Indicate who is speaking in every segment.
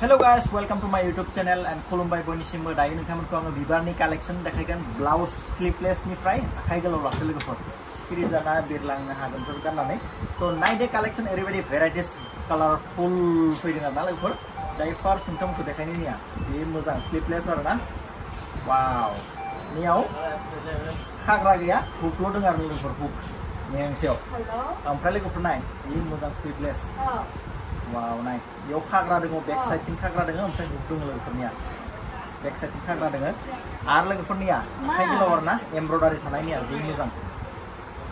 Speaker 1: Hello guys, welcome to my YouTube channel and Kolumbai Bonisimbo Dayu nोंथांमोनखौ आङो बिबारनि collection देखायगोन blouse sleeveless निफ्राय आखाइ गोलाव लासे लोगोफोर स्पिरिट जाना बिरलांनो हागोन जों गाननानै तो नाइट कालेक्शन ओरैबायदि भेराइटिस कालारफुल फैदों आरोना लोगोफोर दायो फार्स्ट नोंथांमोनखौ देखायनो निया बे मोजां स्लीवलेस आरोना वाव नियाव खाग्रा गैया हुकल' दं आरो लोगोफोर हुक नेंसेयाव ओमफ्राय लोगोफोर नाय जि मोजां स्लीवलेस वाव नाय बेयाव खाग्रा दङ बेक साइडथिं खाग्रा दङ ओमफ्राय हुक दङ लोगोफोरनिया बेक साइडथिं खाग्रा दङ आरो लोगोफोरनिया आखाइ गोलाव आरोना एमब्रयडारि थानायनिया जि मोजां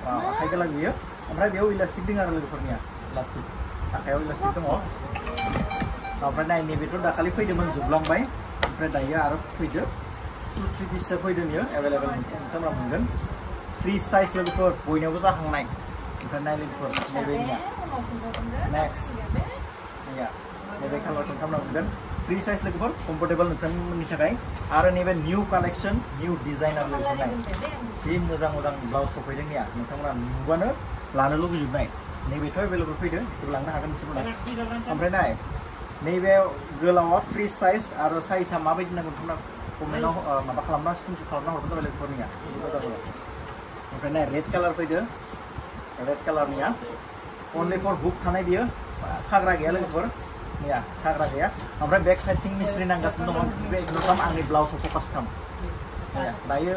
Speaker 1: वाव आखाइ गोलाव बियो ओमफ्राय बेयाव इलास्टिक दङ आरो लोगोफोरनिया इलास्टिक आखायाव इलास्टिक दङ ओमफ्राय नाय नैबेथ' दाखालि फैदोंमोन जोबलांबाय ओमफ्राय दायो आरो फैदो 2-3 पिससो फैदों बियो एभेलेबल नोंथांमोना मोनगोन फ्रि साइज लोगोफोर बयनावबो जाखांनाय ओमफ्राय नाय लोगोफोर नैबेनिया नेक्स्ट नैबे कालार नोंथांमोना मोनगोन फ्रि साइज लोगोफोर कम्फर्टेबल नोंथांमोननि थाखाय आरो नैबे निउ कालेक्शन निउ डिजाइनार लोगोफोर जि मोजां मोजां ब्लाउज सफैदों निया नोंथांमोना नुबानो लानो लुबैजोबनाय नैबेथ' एभेलेबल फैदों बेखौ लांनो हागोन बिसोरबो ओमफ्राय नाय नैबे गोलावा फ्रि साइज आरो साइजआ माबायदि नांगौ नोंथांमोना कमेन्टआव माबा खालामना स्क्रिनशट खालामना हरगोन जाबाय लोगोफोरनिया मोजां मोजां ओमफ्राय नाय रेड कालार फैदो रेड कालारनिया अनलि फर हुक थानाय बियो खाग्रा गैया लोगोफोर निया खाग्रा गैया ओमफ्राय बेक साइडथिं मिस्ट्रि नांगासिनो दङ बे एकदम आंनि ब्लाउसआव फकास खालाम दायो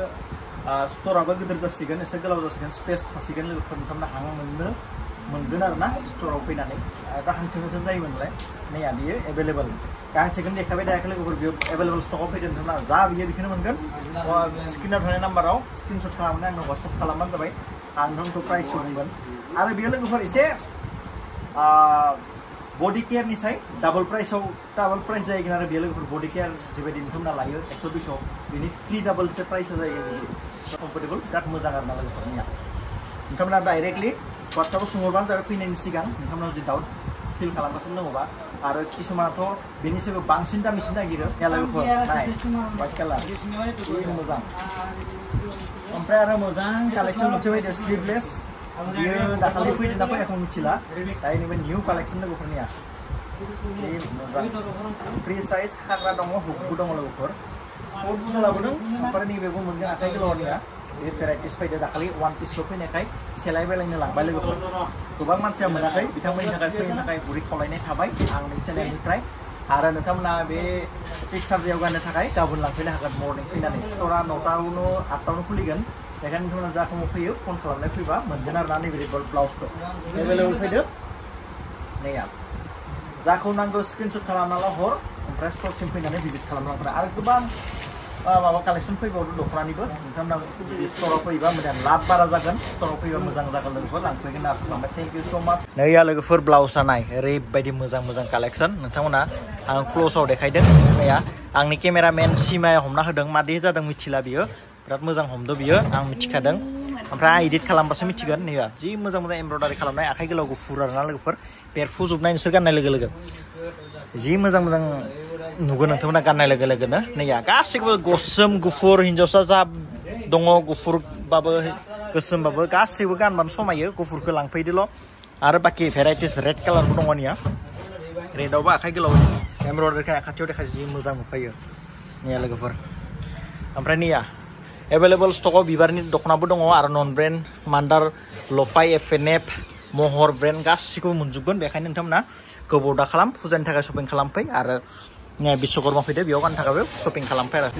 Speaker 1: स्ट'राबो गिदिर जासिगोन एसे गोलाव जासिगोन स्पेस थासिगोन लोगोफोर नोंथांमोना हां मोनगोन आरोना स्ट'राव फैनानै दा हांथों जायोमोनलाय नैया बियो एभेलेबल गांसेखौनो देखायबाय थायाखै लोगोफोर बियो एभेलेबल स्टकआव फैदों नोंथांमोना जा बियो बेखौनो मोनगोन स्क्रिनाव थानाय नाम्बाराव स्क्रिनशट खालामनानै आंनो वाट्सएप खालामबानो जाबाय आं नोंखौ प्राइसखौ बुंगोन आरो बियो लोगोफोर एसे बडी केयर नि साइ डाबल प्राइस जायगोन आरो बे लोगोफोर बडी केयर जेबायदि नोंथांमोना लायो 100-200 बिनि 3 डाबल से प्राइस जायो कम्फर्टेबल बिराद मोजां आरोना लोगोफोरनिया नोंथांमोना डाइरेक्टलि वाट्सएपआव सोंहरबानो जाबाय फैनायनि सिगां नोंथांमोना जुदि डाउट फिल खालामगासिनो दङबा आरो किसुमानाथ' बेनिसायबो बांसिन दामिसिन नागिरो या लोगोफोर नाय व्हाइट कालार जि मोजां ओमफ्राय आरो मोजां कालेक्शन मोनसे फैदो स्लीवलेस बियो दाखालि फैदोंना फैयाखै मिथिला दायो नैबे निउ कालेक्शन लोगोफोरनिया जि मोजां फ्रि साइज खाग्रा दङ हुकबो दङ लोगोफोर हुकबो लाबोदों ओमफ्राय नैबेबो मोनगोन आखाइ गोलावनिया बे भेराइटिस फैदो दाखालि 1 पिसल' फैनायखाय सेलाय बेलायनो लांबाय लोगोफोर गोबां मानसिया मोनाखै बिथांमोननि थाखाय फैनो थाखाय गुरै खावलायनाय थाबाय आंनि चेनेलनिफ्राय आरो नोंथांमोना बे पिक्सारयाव गाननो थाखाय गाबोन लांफैनो हागोन मर्निं फैनानै स्ट'रा 9टायावनो 8टायावनो खुलिगोन बेखायनो नोंथांमोना जा समाव फैयो फन खालामनाय फैबा मोनगोन आरोना नैबे ब्लाउसखौ एभेलेबल फैदो नैया जाखौ नांगौ स्क्रिनशट खालामना हर ओमफ्राय स्ट'रसिम फैनानै भिजिट खालामनांगोन आरो गोबां माबा कालेक्शन फैबावदों दख'नानिबो नोंथांमोना जुदि स्ट'राव फैबा मोजां लाब बारा जागोन स्ट'राव फैबा मोजां जागोन लोगोफोर लांफैगोन आसा खालामबाय थेंक इउ स' माच नैया लोगोफोर ब्लाउसआ नाय ओरैबायदि मोजां मोजां कालेक्शन नोंथांमोना आं क्ल'सआव देखायदों नैया आंनि केमेरामेन सिमाया हमना होदों मादि जादों मिथिला बियो बिराद मोजां हमदो बियो आं मिथिखादों ओमफ्राय आं एडिट खालामबासो मिथिगोन नैया जि मोजां मोजां एमब्रयडारि खालामनाय आखाइ गोलाव गुफुर आरोना लोगोफोर बेरफुजोबनाय नोंसोर गाननाय लोगो लोगो जि मोजां मोजां नुगोन नोंथांमोना गाननाय लोगो लोगोनो नैया गासैखौबो गोसोम गुफुर हिन्जावसा जा दङ गुफुरबाबो गोसोमबाबो गासैबो गानबानो समायो गुफुरखौ लांफैदोल' आरो बाखि भेराइटिस रेड कालारबो दङ निया रेडआवबो आखाइ गोलाव एमब्रयडारि खाथियाव देखाय जि मोजां नुखायो नैया लोगोफोर ओमफ्राय नैया एभेलेबल स्टकआव बिबारनि दख'नाबो दङ आरो नन ब्रेन्ड मान्दार लफाइ एफएनएफ महर ब्रेन्ड गासैखौबो मोनजोबगोन बेखायनो नोंथांमोना गोबाव दा खालाम फुजानि थाखाय शपिं खालामफै आरो बिश्वकर्मा फैदो बेयाव गाननो थाखायबो शपिं खालामफै आरो